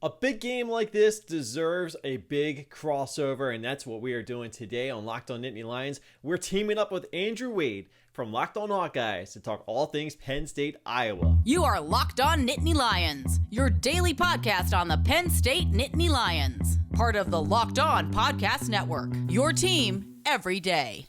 A big game like this deserves a big crossover, and that's what we are doing today on Locked On Nittany Lions. We're teaming up with Andrew Wade from Locked On Hawkeyes to talk all things Penn State, Iowa. You are Locked On Nittany Lions, your daily podcast on the Penn State Nittany Lions. Part of the Locked On Podcast Network, your team every day.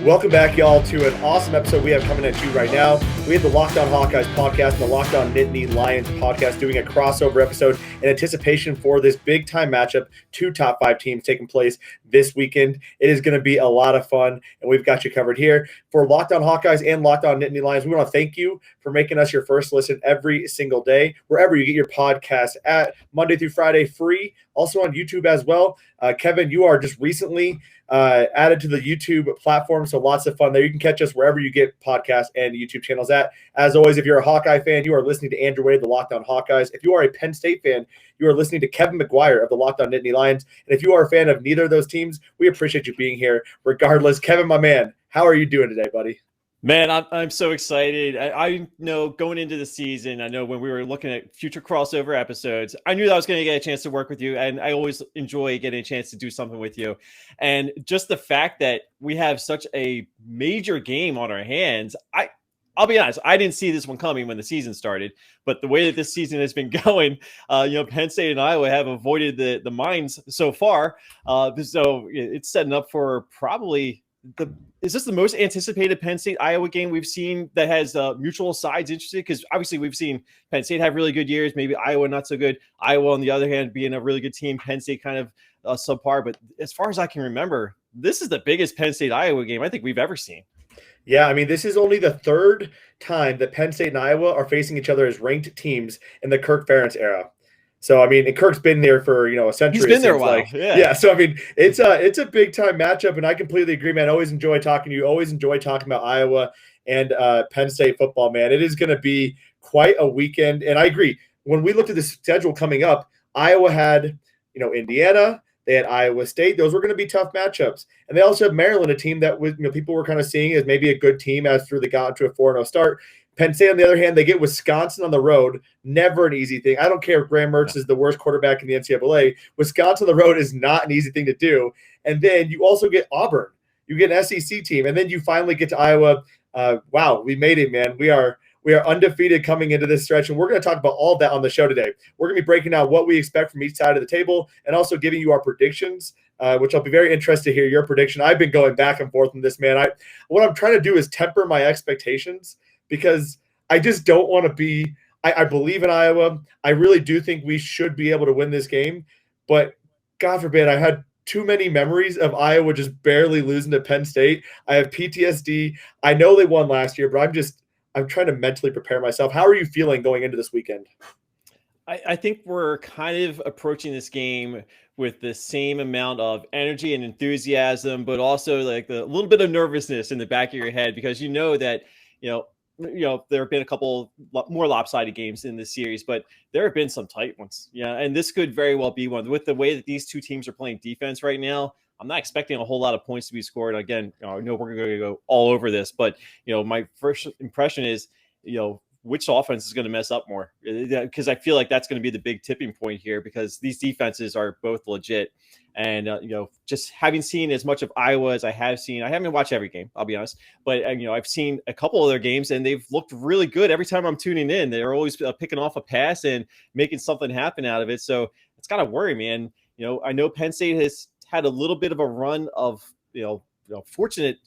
Welcome back, y'all, to an awesome episode we have coming at you right now. We have the Locked On Hawkeyes podcast and the Locked On Nittany Lions podcast doing a crossover episode in anticipation for this big-time matchup. Two top five teams taking place this weekend. It is going to be a lot of fun, and we've got you covered here. For Locked On Hawkeyes and Locked On Nittany Lions, we want to thank you for making us your first listen every single day, wherever you get your podcast at, Monday through Friday, free. Also on YouTube as well. Kevin, you are just recently added to the YouTube platform, so lots of fun there. You can catch us wherever you get podcasts and YouTube channels at. As always, if you're a Hawkeye fan, you are listening to Andrew Wade, the Locked On Hawkeyes. If you are a Penn State fan, you are listening to Kevin McGuire of the Locked On Nittany Lions. And if you are a fan of neither of those teams, we appreciate you being here regardless. Kevin, my man, how are you doing today, buddy? Man, I'm so excited. I know going into the season, I know when we were looking at future crossover episodes, I knew that I was going to get a chance to work with you, and I always enjoy getting a chance to do something with you. And just the fact that we have such a major game on our hands, I'll be honest, I didn't see this one coming when the season started, but the way that this season has been going, Penn State and Iowa have avoided the mines so far. So it's setting up for probably is this the most anticipated Penn State Iowa game we've seen that has mutual sides interested? Because obviously we've seen Penn State have really good years, maybe Iowa not so good. Iowa, on the other hand, being a really good team, Penn State kind of subpar. But as far as I can remember, this is the biggest Penn State Iowa game I think we've ever seen. Yeah, I mean, this is only the third time that Penn State and Iowa are facing each other as ranked teams in the Kirk Ferentz era. So, I mean, and Kirk's been there for, a century. He's been there a while. Yeah. So, I mean, it's a big time matchup, and I completely agree, man. I always enjoy talking to you. Always enjoy talking about Iowa and Penn State football, man. It is going to be quite a weekend. And I agree. When we looked at the schedule coming up, Iowa had, Indiana. They had Iowa State. Those were going to be tough matchups. And they also have Maryland, a team that was, people were kind of seeing as maybe a good team as through they got to a 4-0 start. Penn State, on the other hand, they get Wisconsin on the road. Never an easy thing. I don't care if Graham Mertz is the worst quarterback in the NCAA. Wisconsin on the road is not an easy thing to do. And then you also get Auburn. You get an SEC team. And then you finally get to Iowa. Wow, we made it, man. We are undefeated coming into this stretch, and we're going to talk about all of that on the show today. We're going to be breaking down what we expect from each side of the table and also giving you our predictions, which I'll be very interested to hear your prediction. I've been going back and forth on this, man. What I'm trying to do is temper my expectations because I just don't want to be – I believe in Iowa. I really do think we should be able to win this game, but God forbid, I had too many memories of Iowa just barely losing to Penn State. I have PTSD. I know they won last year, but I'm trying to mentally prepare myself. How are you feeling going into this weekend? I think we're kind of approaching this game with the same amount of energy and enthusiasm, but also like a little bit of nervousness in the back of your head because you know that, there have been a couple more lopsided games in this series, but there have been some tight ones. Yeah. And this could very well be one. With the way that these two teams are playing defense right now, I'm not expecting a whole lot of points to be scored. Again, I know we're going to go all over this, but my first impression is, which offense is going to mess up more? Because I feel like that's going to be the big tipping point here because these defenses are both legit. And, just having seen as much of Iowa as I have seen, I haven't watched every game, I'll be honest, but, I've seen a couple of their games and they've looked really good every time I'm tuning in. They're always picking off a pass and making something happen out of it. So it's got to worry me. And, I know Penn State has had a little bit of a run of, fortunate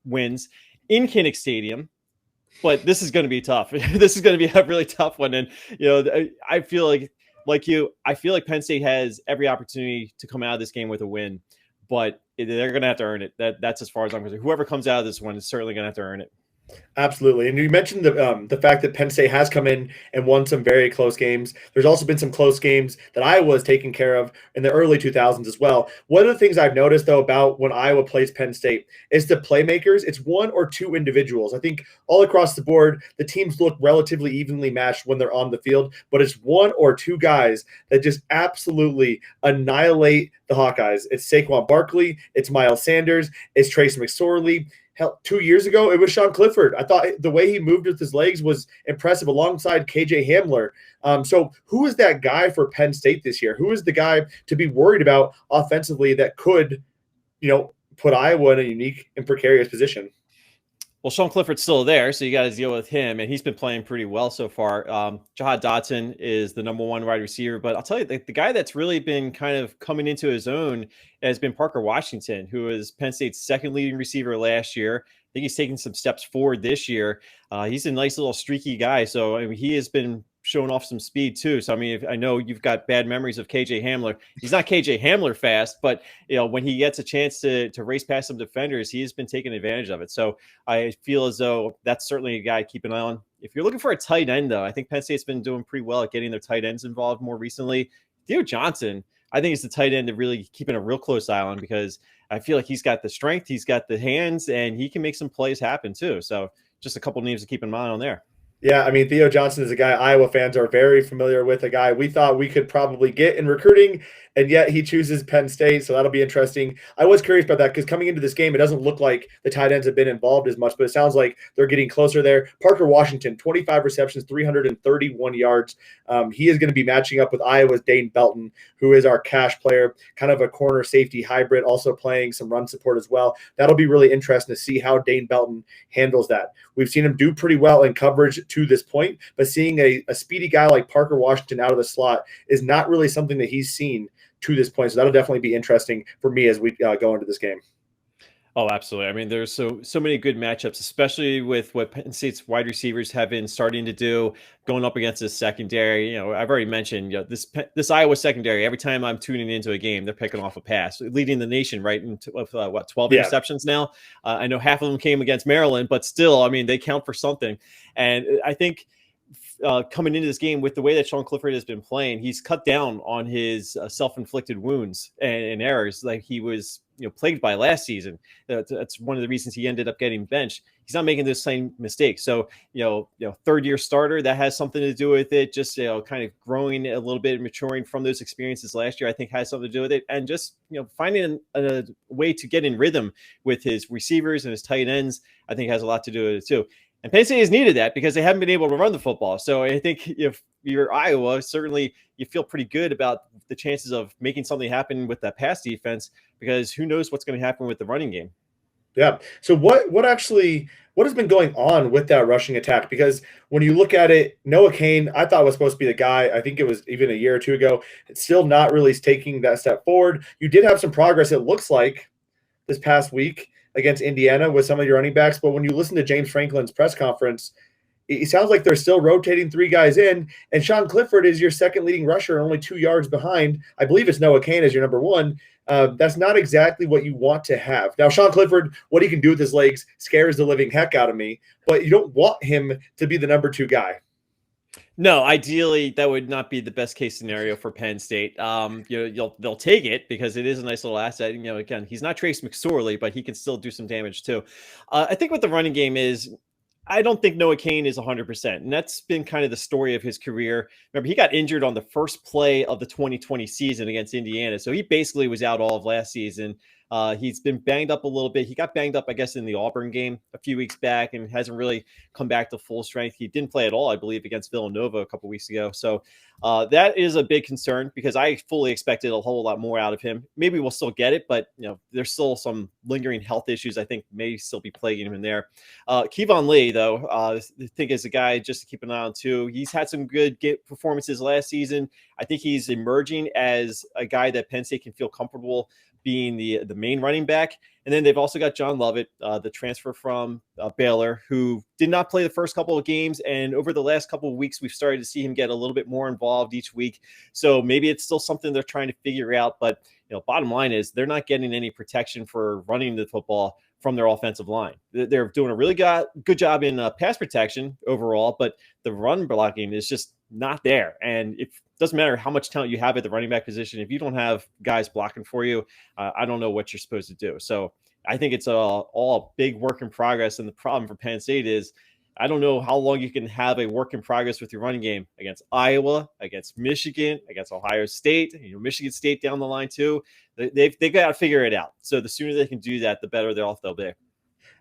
wins in Kinnick Stadium. But this is going to be tough. This is going to be a really tough one. And, I feel like you, I feel like Penn State has every opportunity to come out of this game with a win, but they're going to have to earn it. That's as far as I'm concerned. Whoever comes out of this one is certainly going to have to earn it. Absolutely. And you mentioned the fact that Penn State has come in and won some very close games. There's also been some close games that Iowa has taken care of in the early 2000s as well. One of the things I've noticed, though, about when Iowa plays Penn State is the playmakers. It's one or two individuals. I think all across the board, the teams look relatively evenly matched when they're on the field, but it's one or two guys that just absolutely annihilate the Hawkeyes. It's Saquon Barkley. It's Miles Sanders. It's Trace McSorley. Hell, 2 years ago, it was Sean Clifford. I thought the way he moved with his legs was impressive alongside KJ Hamler. So who is that guy for Penn State this year? Who is the guy to be worried about offensively that could, put Iowa in a unique and precarious position? Well, Sean Clifford's still there, so you got to deal with him, and he's been playing pretty well so far. Jahad Dotson is the number one wide receiver, but I'll tell you, the guy that's really been kind of coming into his own has been Parker Washington, who was Penn State's second leading receiver last year. I think he's taking some steps forward this year. He's a nice little streaky guy, so I mean, he has been showing off some speed too. So I mean, I know you've got bad memories of KJ Hamler. He's not KJ Hamler fast, but when he gets a chance to race past some defenders, he has been taking advantage of it. So I feel as though that's certainly a guy to keep an eye on. If you're looking for a tight end, though, I think Penn State's been doing pretty well at getting their tight ends involved more recently. Theo Johnson, I think, is the tight end to really keeping a real close eye on, because I feel like he's got the strength, he's got the hands, and he can make some plays happen too. So just a couple names to keep in mind on there. Yeah, I mean, Theo Johnson is a guy Iowa fans are very familiar with, a guy we thought we could probably get in recruiting, and yet he chooses Penn State, so that'll be interesting. I was curious about that because coming into this game, it doesn't look like the tight ends have been involved as much, but it sounds like they're getting closer there. Parker Washington, 25 receptions, 331 yards. He is going to be matching up with Iowa's Dane Belton, who is our cash player, kind of a corner safety hybrid, also playing some run support as well. That'll be really interesting to see how Dane Belton handles that. We've seen him do pretty well in coverage to this point, but seeing a speedy guy like Parker Washington out of the slot is not really something that he's seen to this point. So that'll definitely be interesting for me as we go into this game. Oh, absolutely. I mean, there's so many good matchups, especially with what Penn State's wide receivers have been starting to do, going up against the secondary. I've already mentioned, this Iowa secondary. Every time I'm tuning into a game, they're picking off a pass, leading the nation right into 12 interceptions now. I know half of them came against Maryland, but still, I mean, they count for something. And I think coming into this game with the way that Sean Clifford has been playing, he's cut down on his self-inflicted wounds and errors like he was plagued by last season. That's one of the reasons he ended up getting benched. He's not making those same mistakes. So, third-year starter, that has something to do with it. Just, kind of growing a little bit, maturing from those experiences last year, I think has something to do with it. And just, finding a way to get in rhythm with his receivers and his tight ends, I think has a lot to do with it too. And Penn State has needed that because they haven't been able to run the football. So I think if you're Iowa, certainly you feel pretty good about the chances of making something happen with that pass defense, because who knows what's going to happen with the running game. Yeah. So what has been going on with that rushing attack? Because when you look at it, Noah Cain, I thought was supposed to be the guy. I think it was even a year or two ago. It's still not really taking that step forward. You did have some progress, it looks like, this past week against Indiana with some of your running backs. But when you listen to James Franklin's press conference, it sounds like they're still rotating three guys in, and Sean Clifford is your second leading rusher, only 2 yards behind. I believe it's Noah Cain as your number one. That's not exactly what you want to have. Now, Sean Clifford, what he can do with his legs scares the living heck out of me, but you don't want him to be the number two guy. No, ideally, that would not be the best case scenario for Penn State. They'll take it because it is a nice little asset. Again, he's not Trace McSorley, but he can still do some damage too. I think what the running game is, I don't think Noah Cain is 100%. And that's been kind of the story of his career. Remember, he got injured on the first play of the 2020 season against Indiana. So he basically was out all of last season. He's been banged up a little bit. He got banged up, I guess, in the Auburn game a few weeks back and hasn't really come back to full strength. He didn't play at all, I believe, against Villanova a couple weeks ago. So that is a big concern because I fully expected a whole lot more out of him. Maybe we'll still get it, but there's still some lingering health issues I think may still be plaguing him in there. Kevon Lee, though, I think is a guy just to keep an eye on too. He's had some good performances last season. I think he's emerging as a guy that Penn State can feel comfortable being the main running back. And then they've also got John Lovett, the transfer from Baylor, who did not play the first couple of games. And over the last couple of weeks, we've started to see him get a little bit more involved each week. So maybe it's still something they're trying to figure out. But bottom line is they're not getting any protection for running the football from their offensive line. They're doing a really good job in pass protection overall, but the run blocking is just not there. And it doesn't matter how much talent you have at the running back position. If you don't have guys blocking for you, I don't know what you're supposed to do. So I think it's all a big work in progress. And the problem for Penn State is I don't know how long you can have a work in progress with your running game against Iowa, against Michigan, against Ohio State, Michigan State down the line too. They've got to figure it out. So the sooner they can do that, the better they'll be.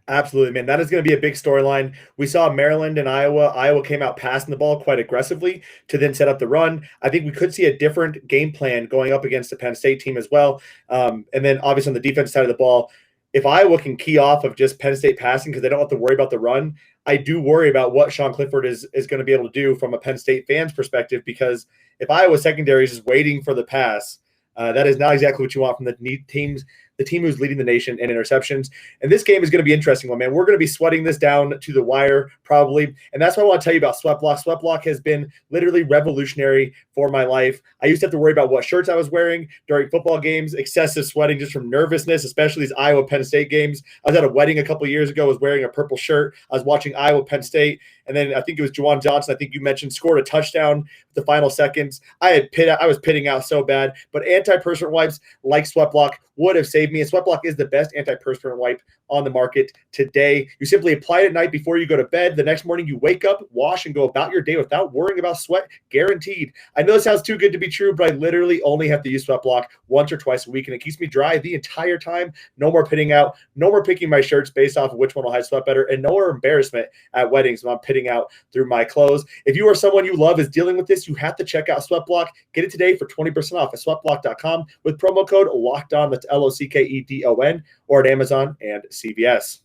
Absolutely, man. That is going to be a big storyline. We saw Maryland and Iowa. Iowa came out passing the ball quite aggressively to then set up the run. I think we could see a different game plan going up against the Penn State team as well. And then obviously on the defense side of the ball, if Iowa can key off of just Penn State passing because they don't have to worry about the run, I do worry about what Sean Clifford is going to be able to do from a Penn State fan's perspective, because if Iowa secondary is just waiting for the pass, that is not exactly what you want from the team who's leading the nation in interceptions. And this game is going to be an interesting one, man. We're going to be sweating this down to the wire probably. And that's what I want to tell you about Sweat Block. Sweat Block has been literally revolutionary for my life. I used to have to worry about what shirts I was wearing during football games, excessive sweating just from nervousness, especially these Iowa Penn State games. I was at a wedding a couple of years ago, was wearing a purple shirt. I was watching Iowa Penn State. And then I think it was Juwan Johnson, I think you mentioned, scored a touchdown the final seconds. I was pitting out so bad. But antiperspirant wipes like Sweat Block would have saved me. And Sweat Block is the best antiperspirant wipe on the market today. You simply apply it at night before you go to bed. The next morning you wake up, wash, and go about your day without worrying about sweat. Guaranteed. I know it sounds too good to be true, but I literally only have to use Sweat Block once or twice a week, and it keeps me dry the entire time. No more pitting out. No more picking my shirts based off of which one will hide sweat better, and no more embarrassment at weddings when I'm pitting out through my clothes. If you are someone you love is dealing with this, you have to check out Sweat Block. Get it today for 20% off at sweatblock.com with promo code LOCKEDON. That's LOCKEDON, or at Amazon and CVS.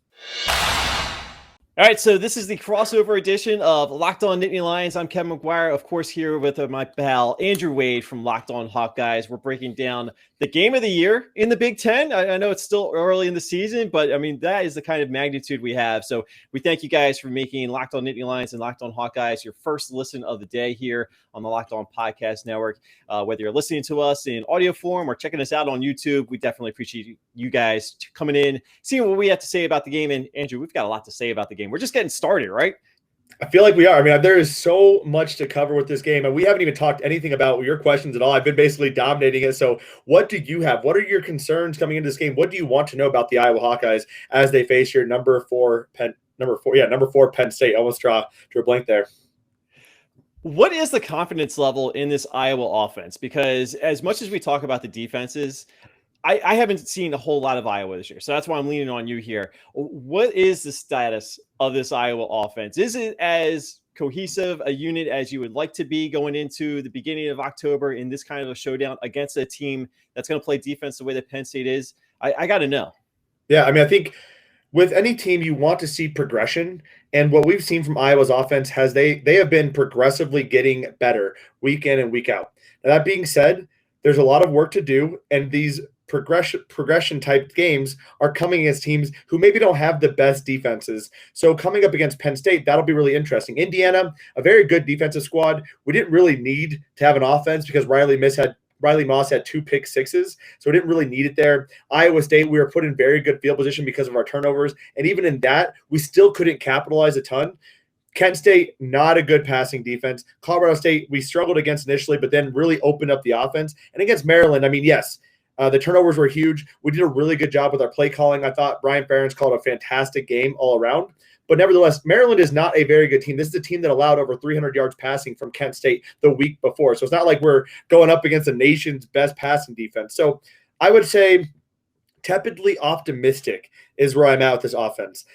All right, so this is the crossover edition of Locked On Nittany Lions. I'm Kevin McGuire, of course, here with my pal Andrew Wade from Locked On Hawkeyes. We're breaking down the game of the year in the Big Ten. I know it's still early in the season, but I mean, that is the kind of magnitude we have. So we thank you guys for making Locked On Nittany Lions and Locked On Hawkeyes your first listen of the day here on the Locked On Podcast Network. Whether you're listening to us in audio form or checking us out on YouTube, we definitely appreciate you guys coming in, seeing what we have to say about the game. And Andrew, we've got a lot to say about the game. We're just getting started, right? I feel like we are. I mean, there is so much to cover with this game, and we haven't even talked anything about your questions at all. I've been basically dominating it. So what do you have? What are your concerns coming into this game? What do you want to know about the Iowa Hawkeyes as they face your number four Penn State? I almost drew a blank there. What is the confidence level in this Iowa offense? Because as much as we talk about the defenses, I haven't seen a whole lot of Iowa this year. So that's why I'm leaning on you here. What is the status of this Iowa offense? Is it as cohesive a unit as you would like to be going into the beginning of October in this kind of a showdown against a team that's going to play defense the way that Penn State is? I got to know. Yeah, I mean, I think with any team, you want to see progression. And what we've seen from Iowa's offense has they have been progressively getting better week in and week out. Now, that being said, there's a lot of work to do, and these progression type games are coming against teams who maybe don't have the best defenses. So coming up against Penn State, that'll be really interesting. Indiana, a very good defensive squad. We didn't really need to have an offense because Riley Moss had 2 pick sixes, so we didn't really need it there. Iowa State, we were put in very good field position because of our turnovers, and even in that, we still couldn't capitalize a ton. Kent State, not a good passing defense. Colorado State, we struggled against initially, but then really opened up the offense. And against Maryland, I mean, yes, the turnovers were huge. We did a really good job with our play calling. I thought Brian Ferentz called a fantastic game all around. But nevertheless, Maryland is not a very good team. This is a team that allowed over 300 yards passing from Kent State the week before. So it's not like we're going up against the nation's best passing defense. So I would say tepidly optimistic is where I'm at with this offense.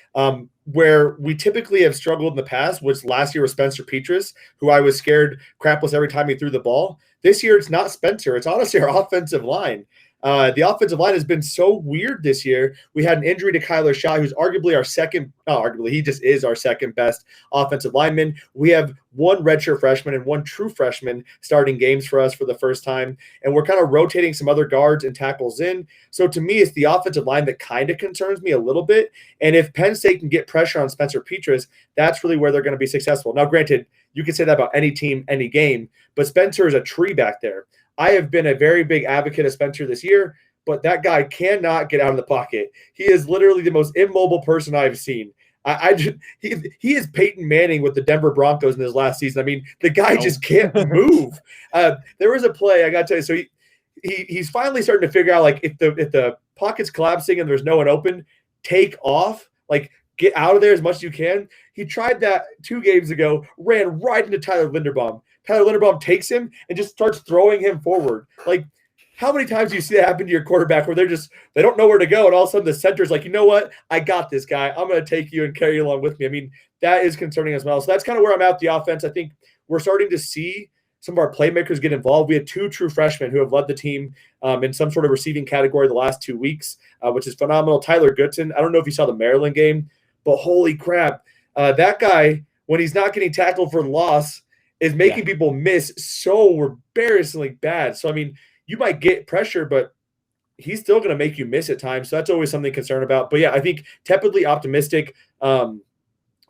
Where we typically have struggled in the past was last year with Spencer Petras, who I was scared crapless every time he threw the ball. This year, it's not Spencer. It's honestly our offensive line. The offensive line has been so weird this year. We had an injury to Kyler Shaw, who's arguably he just is our second best offensive lineman. We have one redshirt freshman and one true freshman starting games for us for the first time. And we're kind of rotating some other guards and tackles in. So to me, it's the offensive line that kind of concerns me a little bit. And if Penn State can get pressure on Spencer Petras, that's really where they're going to be successful. Now, granted, you can say that about any team, any game, but Spencer is a tree back there. I have been a very big advocate of Spencer this year, but that guy cannot get out of the pocket. He is literally the most immobile person I've seen. He is Peyton Manning with the Denver Broncos in his last season. I mean, the guy just can't move. There was a play, I got to tell you, so he's finally starting to figure out, like, if the pocket's collapsing and there's no one open, take off, like, get out of there as much as you can. He tried that 2 games ago, ran right into Tyler Linderbaum. Tyler Linderbaum takes him and just starts throwing him forward. Like, How many times do you see that happen to your quarterback where they don't know where to go, and all of a sudden the center's like, you know what? I got this guy. I'm going to take you and carry you along with me. I mean, that is concerning as well. So that's kind of where I'm at with the offense. I think we're starting to see some of our playmakers get involved. We had 2 true freshmen who have led the team in some sort of receiving category the last 2 weeks, which is phenomenal. Tyler Goodson, I don't know if you saw the Maryland game, but holy crap, that guy, when he's not getting tackled for loss, is making people miss so embarrassingly bad. So, I mean, you might get pressure, but he's still going to make you miss at times. So that's always something to concern about. But, yeah, I think tepidly optimistic.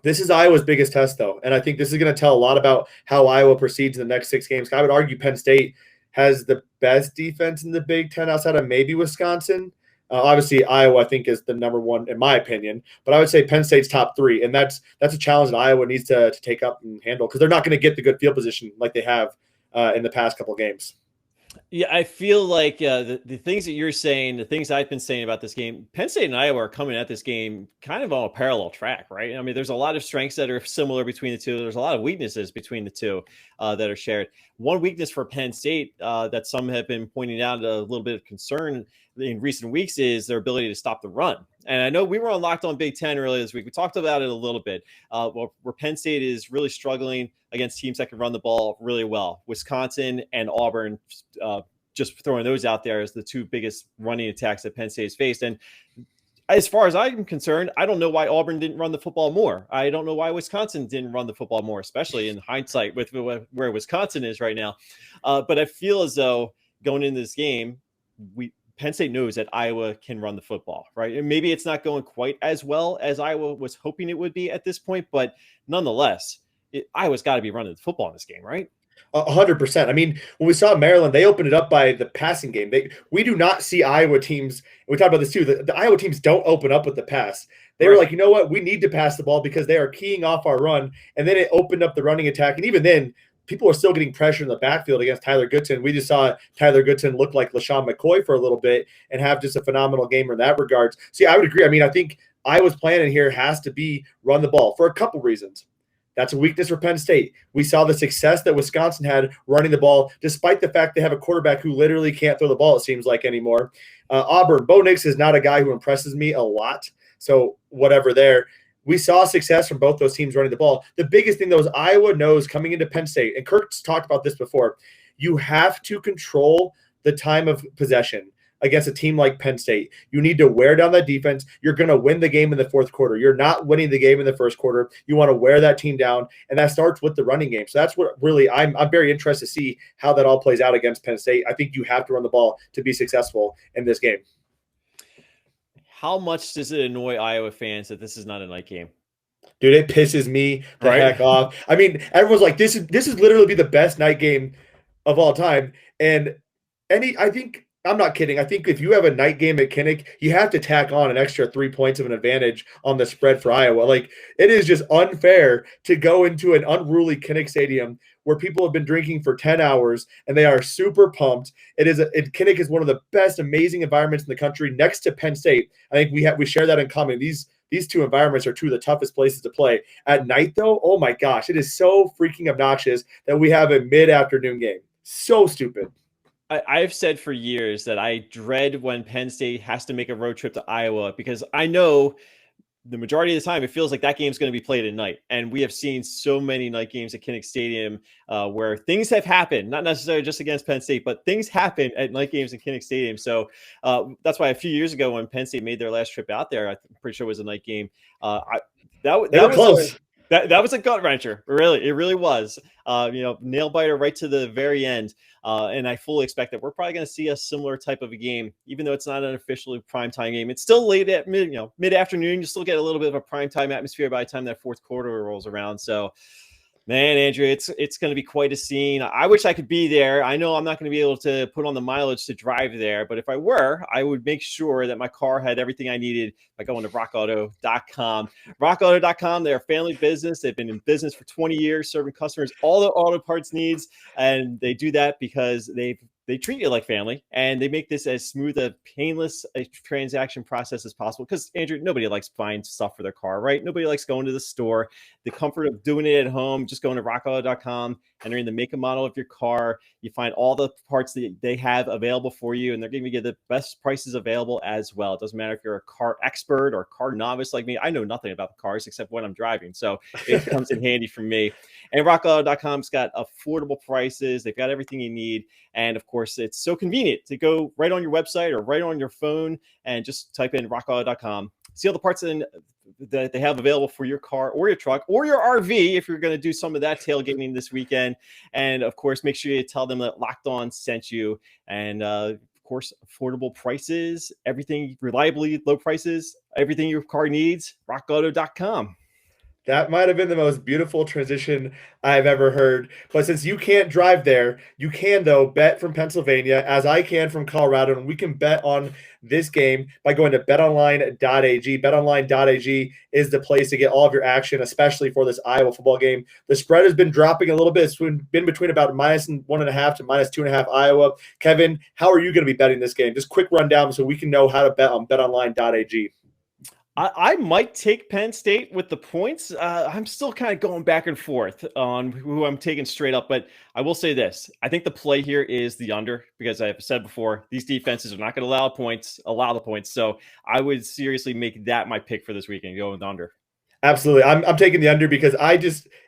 This is Iowa's biggest test, though, and I think this is going to tell a lot about how Iowa proceeds in the next 6 games. I would argue Penn State has the best defense in the Big Ten outside of maybe Wisconsin. Obviously, Iowa, I think, is the number 1 in my opinion. But I would say Penn State's top 3, and that's a challenge that Iowa needs to take up and handle because they're not going to get the good field position like they have in the past couple of games. Yeah, I feel like the things that you're saying, the things I've been saying about this game, Penn State and Iowa are coming at this game kind of on a parallel track, right? I mean, there's a lot of strengths that are similar between the two. There's a lot of weaknesses between the two that are shared. One weakness for Penn State that some have been pointing out a little bit of concern in recent weeks is their ability to stop the run. And I know we were on Locked On Big Ten earlier this week. We talked about it a little bit, where Penn State is really struggling against teams that can run the ball really well. Wisconsin and Auburn, just throwing those out there as the 2 biggest running attacks that Penn State has faced. And as far as I'm concerned, I don't know why Auburn didn't run the football more. I don't know why Wisconsin didn't run the football more, especially in hindsight with where Wisconsin is right now. But I feel as though going into this game, Penn State knows that Iowa can run the football, right? And maybe it's not going quite as well as Iowa was hoping it would be at this point, but nonetheless, Iowa's got to be running the football in this game, right? 100%. I mean, when we saw Maryland, they opened it up by the passing game. We do not see Iowa teams, and we talked about this too, the Iowa teams don't open up with the pass. They were like, you know what? We need to pass the ball because they are keying off our run. And then it opened up the running attack. And even then, people are still getting pressure in the backfield against Tyler Goodson. We just saw Tyler Goodson look like LaShawn McCoy for a little bit and have just a phenomenal game in that regards. See, I would agree. I mean, I think Iowa's plan in here has to be run the ball for a couple reasons. That's a weakness for Penn State. We saw the success that Wisconsin had running the ball, despite the fact they have a quarterback who literally can't throw the ball, it seems like, anymore. Auburn, Bo Nix is not a guy who impresses me a lot. So whatever there. We saw success from both those teams running the ball. The biggest thing, though, is Iowa knows coming into Penn State, and Kirk's talked about this before, you have to control the time of possession against a team like Penn State. You need to wear down that defense. You're going to win the game in the 4th quarter. You're not winning the game in the 1st quarter. You want to wear that team down, and that starts with the running game. So that's what really I'm very interested to see how that all plays out against Penn State. I think you have to run the ball to be successful in this game. How much does it annoy Iowa fans that this is not a night game? Dude, it pisses me the heck off. I mean, everyone's like, this is literally be the best night game of all time. And I think, I'm not kidding. I think if you have a night game at Kinnick, you have to tack on an extra 3 points of an advantage on the spread for Iowa. Like, it is just unfair to go into an unruly Kinnick Stadium where people have been drinking for 10 hours and they are super pumped. Kinnick is one of the best, amazing environments in the country next to Penn State. I think we share that in common. These 2 environments are 2 of the toughest places to play. At night, though, oh my gosh, it is so freaking obnoxious that we have a mid-afternoon game. So stupid. I've said for years that I dread when Penn State has to make a road trip to Iowa because I know the majority of the time it feels like that game's going to be played at night. And we have seen so many night games at Kinnick Stadium where things have happened, not necessarily just against Penn State, but things happen at night games in Kinnick Stadium. So that's why a few years ago when Penn State made their last trip out there, I'm pretty sure it was a night game. That was close. That was a gut wrencher. It really was. Nail biter right to the very end. And I fully expect that we're probably going to see a similar type of a game, even though it's not an officially primetime game. It's still late at mid-afternoon. You still get a little bit of a primetime atmosphere by the time that 4th quarter rolls around. So, man, Andrew, it's going to be quite a scene. I wish I could be there. I know I'm not going to be able to put on the mileage to drive there, but if I were, I would make sure that my car had everything I needed by going to rockauto.com. Rockauto.com, they're a family business. They've been in business for 20 years, serving customers all their auto parts needs, and they do that because they've they treat you like family, and they make this as smooth a painless a transaction process as possible. Because Andrew, nobody likes buying stuff for their car, right? Nobody likes going to the store. The comfort of doing it at home, just going to rockauto.com, entering the make and model of your car. You find all the parts that they have available for you, and they're giving you the best prices available as well. It doesn't matter if you're a car expert or a car novice like me. I know nothing about the cars except when I'm driving, so it comes in handy for me. And rockauto.com's got affordable prices. They've got everything you need. And of course, it's so convenient to go right on your website or right on your phone and just type in rockauto.com. See all the parts that they have available for your car or your truck or your RV if you're going to do some of that tailgating this weekend. And of course, make sure you tell them that Locked On sent you. And of course, affordable prices, everything reliably low prices, everything your car needs, rockauto.com. That might have been the most beautiful transition I've ever heard. But since you can't drive there, you can, though, bet from Pennsylvania, as I can from Colorado, and we can bet on this game by going to betonline.ag. Betonline.ag is the place to get all of your action, especially for this Iowa football game. The spread has been dropping a little bit. It's been between about -1.5 to -2.5 Iowa. Kevin, how are you going to be betting this game? Just quick rundown so we can know how to bet on betonline.ag. I might take Penn State with the points. I'm still kind of going back and forth on who I'm taking straight up, but I will say this. I think the play here is the under, because I've said before, these defenses are not going to allow the points. So I would seriously make that my pick for this weekend, go with the under. Absolutely. I'm taking the under because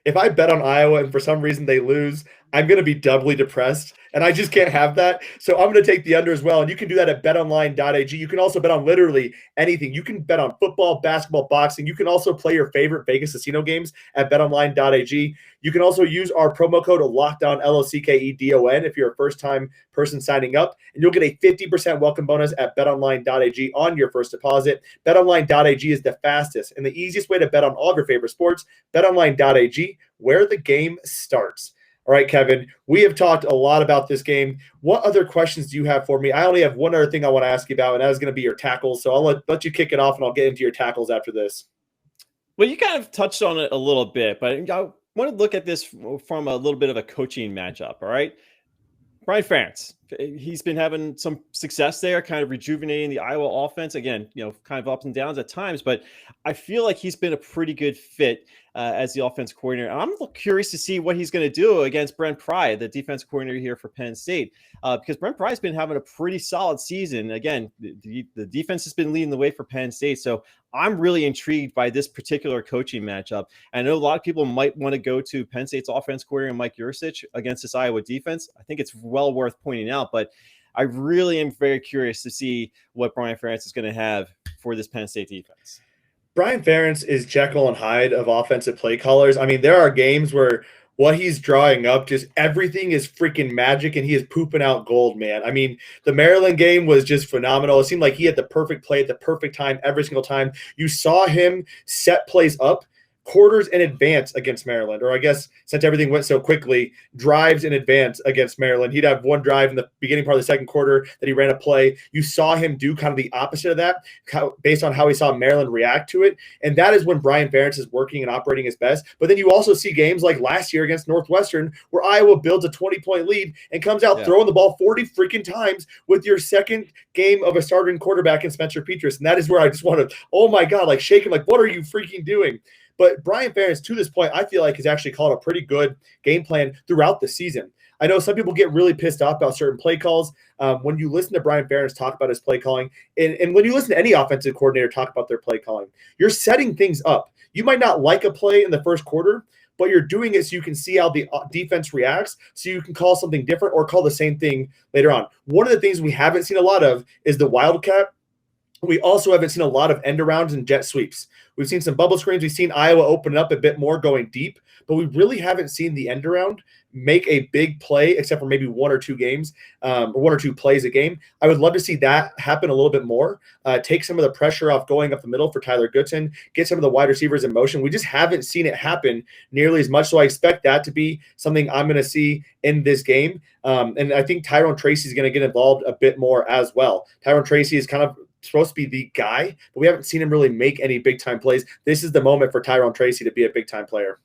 if I bet on Iowa and for some reason they lose, I'm going to be doubly depressed, and I just can't have that. So I'm going to take the under as well. And you can do that at betonline.ag. You can also bet on literally anything. You can bet on football, basketball, boxing. You can also play your favorite Vegas casino games at betonline.ag. You can also use our promo code LOCKDOWN, LOCKEDON, if you're a first-time person signing up, and you'll get a 50% welcome bonus at betonline.ag on your first deposit. Betonline.ag is the fastest and the easiest way to bet on all of your favorite sports. Betonline.ag, where the game starts. All right, Kevin, we have talked a lot about this game. What other questions do you have for me? I only have one other thing I want to ask you about, and that is going to be your tackles. So I'll let you kick it off, and I'll get into your tackles after this. Well, you kind of touched on it a little bit, but I want to look at this from a little bit of a coaching matchup, all right? Brian Ferentz, he's been having some success there, kind of rejuvenating the Iowa offense. Again, kind of ups and downs at times, but I feel like he's been a pretty good fit as the offense coordinator. And I'm curious to see what he's going to do against Brent Pry, the defense coordinator here for Penn State, because Brent Pry's been having a pretty solid season. Again, the defense has been leading the way for Penn State. So I'm really intrigued by this particular coaching matchup. I know a lot of people might want to go to Penn State's offense coordinator, Mike Yurcich, against this Iowa defense. I think it's well worth pointing out, but I really am very curious to see what Brian Ferentz is going to have for this Penn State defense. Brian Ferentz is Jekyll and Hyde of offensive play callers. I mean, there are games where what he's drawing up, just everything is freaking magic, and he is pooping out gold, man. I mean, the Maryland game was just phenomenal. It seemed like he had the perfect play at the perfect time every single time. You saw him set plays up quarters in advance against Maryland, or I guess since everything went so quickly, drives in advance against Maryland. He'd have one drive in the beginning part of the second quarter that he ran a play. You saw him do kind of the opposite of that based on how he saw Maryland react to it. And that is when Brian Ferentz is working and operating his best. But then you also see games like last year against Northwestern where Iowa builds a 20-point lead and comes out throwing the ball 40 freaking times with your second game of a starting quarterback in Spencer Petras. And that is where I just want to, oh my God, like shake him, like, what are you freaking doing? But Brian Ferentz, to this point, I feel like has actually called a pretty good game plan throughout the season. I know some people get really pissed off about certain play calls. When you listen to Brian Ferentz talk about his play calling, and when you listen to any offensive coordinator talk about their play calling, you're setting things up. You might not like a play in the first quarter, but you're doing it so you can see how the defense reacts, so you can call something different or call the same thing later on. One of the things we haven't seen a lot of is the wildcat. We also haven't seen a lot of end arounds and jet sweeps. We've seen some bubble screens. We've seen Iowa open it up a bit more going deep, but we really haven't seen the end around make a big play except for maybe one or two games or one or two plays a game. I would love to see that happen a little bit more, take some of the pressure off going up the middle for Tyler Goodson, get some of the wide receivers in motion. We just haven't seen it happen nearly as much. So I expect that to be something I'm going to see in this game. And I think Tyrone Tracy is going to get involved a bit more as well. Tyrone Tracy is kind of supposed to be the guy, but we haven't seen him really make any big time plays. This is the moment for Tyrone Tracy to be a big time player.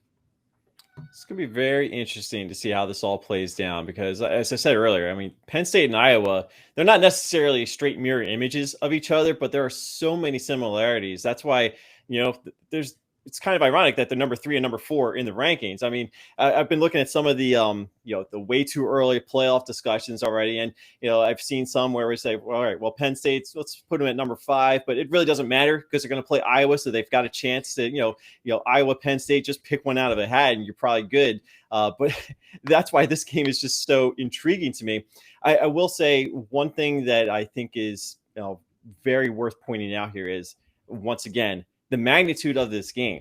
It's going to be very interesting to see how this all plays down because, as I said earlier, I mean, Penn State and Iowa, they're not necessarily straight mirror images of each other, but there are so many similarities. That's why, it's kind of ironic that they're number 3 and number 4 in the rankings. I mean, I've been looking at some of the, the way too early playoff discussions already. And, I've seen some where we say, well, all right, well, Penn State's, let's put them at number 5, but it really doesn't matter because they're going to play Iowa. So they've got a chance to, Iowa, Penn State, just pick one out of a hat and you're probably good. But that's why this game is just so intriguing to me. I will say one thing that I think is, very worth pointing out here is, once again, the magnitude of this game.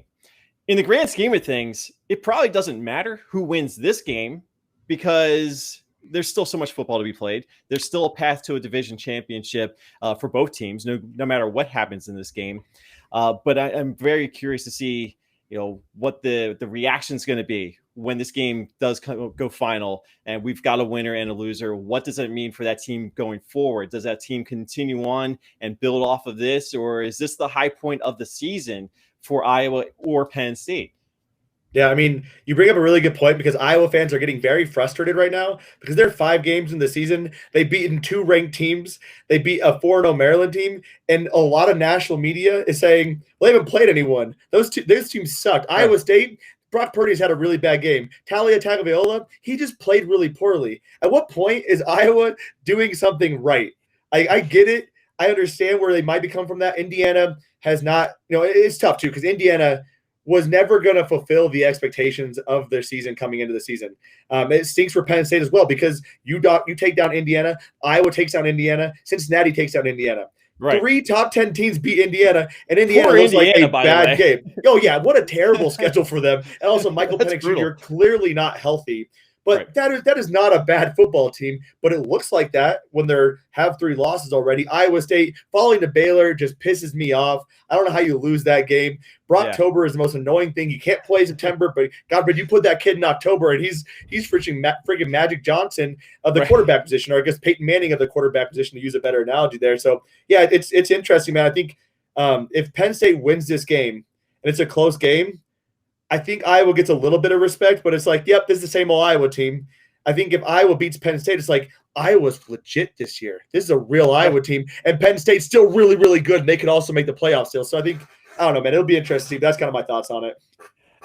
In the grand scheme of things, it probably doesn't matter who wins this game because there's still so much football to be played. There's still a path to a division championship for both teams, no matter what happens in this game. But I'm very curious to see, what the reaction is going to be when this game does go final and we've got a winner and a loser. What does that mean for that team going forward? Does that team continue on and build off of this, or is this the high point of the season for Iowa or Penn State? Yeah, I mean, you bring up a really good point because Iowa fans are getting very frustrated right now because they're 5 games in the season. They've beaten 2 ranked teams. They beat a 4-0 Maryland team, and a lot of national media is saying, well, they haven't played anyone. Those teams sucked. Right. Iowa State, Brock Purdy's had a really bad game. Talia Tagovailoa, he just played really poorly. At what point is Iowa doing something right? I get it. I understand where they might be coming from that. Indiana has not, it's tough too because Indiana was never going to fulfill the expectations of their season coming into the season. It stinks for Penn State as well because you take down Indiana, Iowa takes down Indiana, Cincinnati takes down Indiana. Right. 3 top 10 teams beat Indiana, and Indiana was like a bad game. Oh, yeah, what a terrible schedule for them. And also Michael Penix Jr. clearly not healthy. But right. that is not a bad football team, but it looks like that when they have 3 losses already. Iowa State falling to Baylor just pisses me off. I don't know how you lose that game. Brocktober is the most annoying thing. You can't play September, but God forbid you put that kid in October, and he's freaking Magic Johnson of the quarterback position, or I guess Peyton Manning of the quarterback position, to use a better analogy there. So, yeah, it's interesting, man. I think if Penn State wins this game, and it's a close game, I think Iowa gets a little bit of respect, but it's like, yep, this is the same old Iowa team. I think if Iowa beats Penn State, it's like Iowa's legit this year. This is a real Iowa team, and Penn State's still really, really good, and they could also make the playoffs still. So I think, I don't know, man, it'll be interesting. That's kind of my thoughts on it.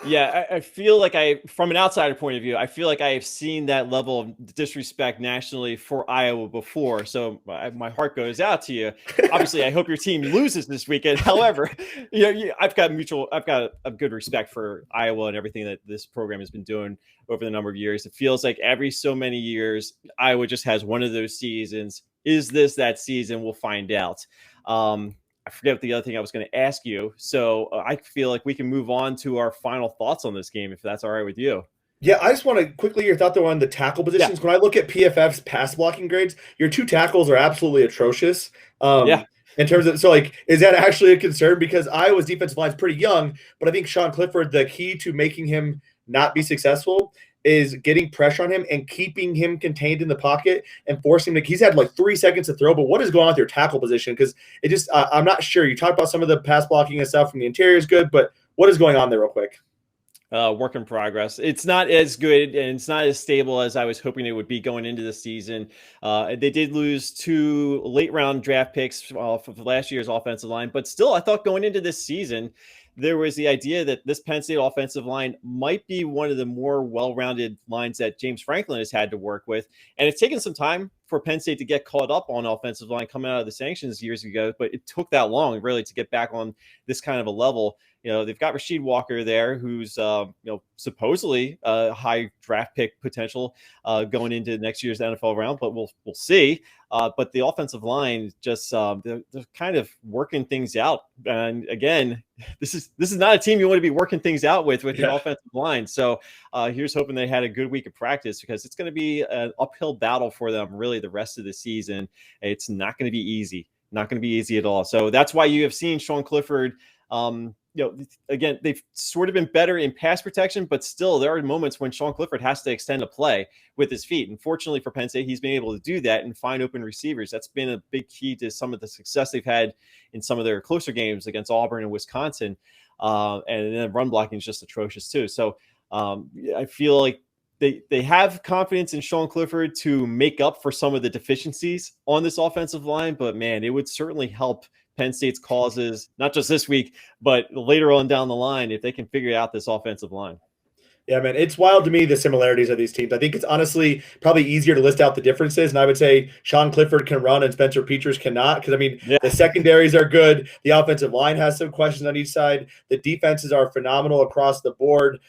Yeah, I feel like from an outsider point of view, I feel like I have seen that level of disrespect nationally for Iowa before. So my heart goes out to you. Obviously, I hope your team loses this weekend. However, I've got a good respect for Iowa and everything that this program has been doing over the number of years. It feels like every so many years, Iowa just has one of those seasons. Is this that season? We'll find out. I forget the other thing I was going to ask you. So I feel like we can move on to our final thoughts on this game, if that's all right with you. Yeah, I just want to quickly your thought though on the tackle positions. Yeah. When I look at PFF's pass blocking grades, your 2 tackles are absolutely atrocious. In terms of, so like, is that actually a concern? Because Iowa's defensive line is pretty young, but I think Sean Clifford, the key to making him not be successful is getting pressure on him and keeping him contained in the pocket and forcing him to, he's had like 3 seconds to throw, but what is going on with your tackle position? Because it just, I'm not sure. You talked about some of the pass blocking and stuff from the interior is good, but what is going on there real quick? Work in progress. It's not as good and it's not as stable as I was hoping it would be going into the season. They did lose 2 late round draft picks off of last year's offensive line, but still I thought going into this season, there was the idea that this Penn State offensive line might be one of the more well-rounded lines that James Franklin has had to work with. And it's taken some time for Penn State to get caught up on offensive line coming out of the sanctions years ago, but it took that long really to get back on this kind of a level. They've got Rasheed Walker there, who's supposedly a high draft pick potential going into next year's NFL round, but we'll see. But the offensive line just they're kind of working things out. And again, this is not a team you want to be working things out with the offensive line. So here's hoping they had a good week of practice because it's going to be an uphill battle for them really the rest of the season. It's not going to be easy. Not going to be easy at all. So that's why you have seen Sean Clifford. Again, they've sort of been better in pass protection, but still there are moments when Sean Clifford has to extend a play with his feet. And fortunately for Penn State, he's been able to do that and find open receivers. That's been a big key to some of the success they've had in some of their closer games against Auburn and Wisconsin. And then run blocking is just atrocious too. So I feel like they have confidence in Sean Clifford to make up for some of the deficiencies on this offensive line, but man, it would certainly help Penn State's causes, not just this week, but later on down the line, if they can figure out this offensive line. Yeah, man, it's wild to me, the similarities of these teams. I think it's honestly probably easier to list out the differences. And I would say Sean Clifford can run and Spencer Petras cannot. Because, I mean, the secondaries are good. The offensive line has some questions on each side. The defenses are phenomenal across the board.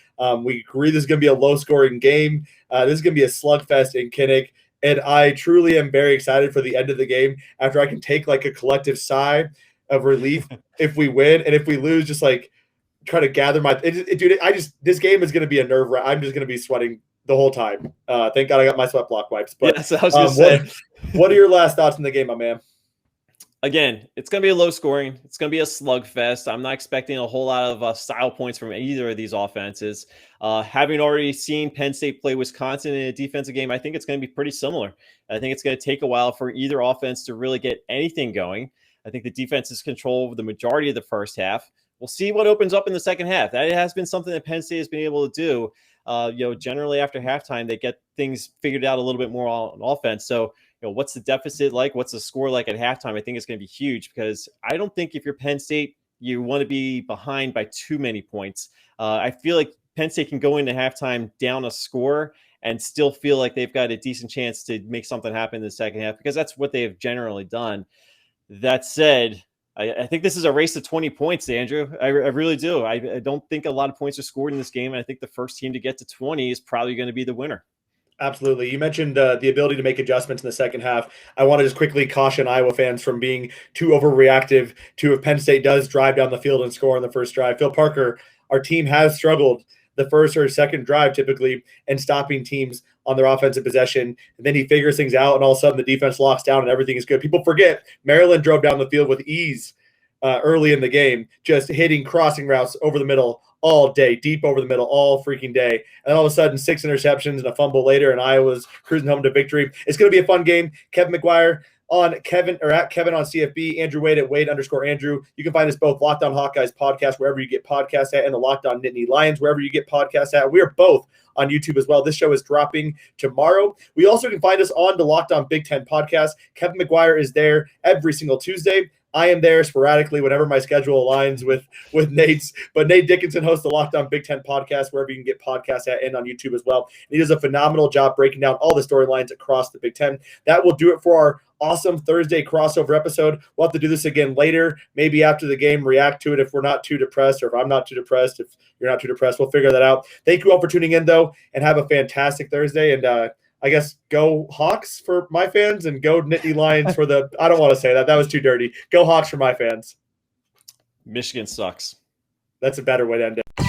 We agree this is going to be a low-scoring game. This is going to be a slugfest in Kinnick. And I truly am very excited for the end of the game after I can take like a collective sigh of relief if we win. And if we lose, just like – try to gather dude. This game is going to be a nerve wreck. I'm just going to be sweating the whole time. Thank God I got my sweat block wipes. But yes, I was going to say, what are your last thoughts on the game, my man? Again, it's going to be a low scoring. It's going to be a slugfest. I'm not expecting a whole lot of style points from either of these offenses. Having already seen Penn State play Wisconsin in a defensive game, I think it's going to be pretty similar. I think it's going to take a while for either offense to really get anything going. I think the defense is control over the majority of the first half. We'll see what opens up in the second half. That has been something that Penn State has been able to do. Generally after halftime, they get things figured out a little bit more on offense. So, what's the deficit like? What's the score like at halftime? I think it's going to be huge because I don't think if you're Penn State, you want to be behind by too many points. I feel like Penn State can go into halftime down a score and still feel like they've got a decent chance to make something happen in the second half because that's what they have generally done. That said, I think this is a race to 20 points, Andrew. I really do. I don't think a lot of points are scored in this game, and I think the first team to get to 20 is probably going to be the winner. Absolutely. You mentioned the ability to make adjustments in the second half. I want to just quickly caution Iowa fans from being too overreactive to if Penn State does drive down the field and score on the first drive. Phil Parker, our team has struggled the first or second drive typically and stopping teams on their offensive possession. And then he figures things out, and all of a sudden the defense locks down and everything is good. People forget Maryland drove down the field with ease early in the game, just hitting crossing routes over the middle all day, deep over the middle all freaking day. And all of a sudden 6 interceptions and a fumble later, and Iowa's cruising home to victory. It's going to be a fun game. Kevin McGuire at Kevin on CFB, Andrew Wade at Wade_Andrew. You can find us both Locked On Hawkeyes podcast wherever you get podcasts at, and the Locked On Nittany Lions wherever you get podcasts at. We are both on YouTube as well. This show is dropping tomorrow. We also can find us on the Locked On Big Ten podcast. Kevin McGuire is there every single Tuesday. I am there sporadically whenever my schedule aligns with Nate's. But Nate Dickinson hosts the Locked On Big Ten podcast wherever you can get podcasts at and on YouTube as well. And he does a phenomenal job breaking down all the storylines across the Big Ten. That will do it for our awesome Thursday crossover episode. We'll have to do this again later, maybe after the game, react to it if we're not too depressed, or if I'm not too depressed. If you're not too depressed, we'll figure that out. Thank you all for tuning in, though, and have a fantastic Thursday. And I guess go Hawks for my fans and go Nittany Lions for the – I don't want to say that. That was too dirty. Go Hawks for my fans. Michigan sucks. That's a better way to end it.